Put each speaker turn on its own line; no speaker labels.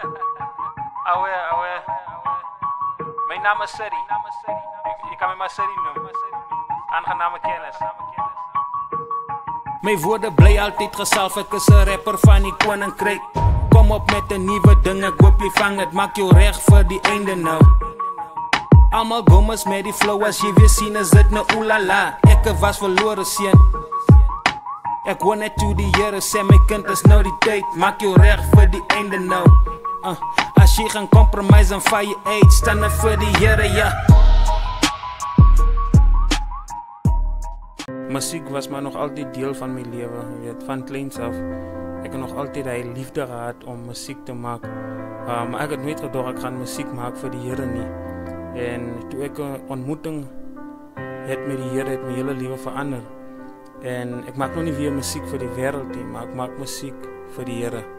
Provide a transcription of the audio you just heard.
Awe. Mijn naam is Seri. Je kan me maar Seri noemen. Aangename kennis.
Mijn woorden blij altijd gesalf, ek is een rapper van die koninkrijk. Kom op met een nieuwe ding, ek hoop je vang het, maak jou recht voor die einde nou. Allemaal gommers met die flow, as jy weer sien is dit nou oelala. Ek was verloren sien. Ek hoor net toe die Here sê my kind is nou die tyd, maak jou recht voor die einde nou. As jy gaan compromise en val jy uit, staan er voor die Here, ja. Muziek was maar nog altijd deel van mijn leven, je weet, van kleins af. Ik heb nog altijd die liefde gehad om muziek te maken. Maar ik had nooit gedacht ik ga muziek maken voor die Here niet. En toen ik een ontmoeting had met die Here, het mijn hele leven veranderd. En ik maak nog niet weer muziek voor die wereld, maar ik maak muziek voor die Here.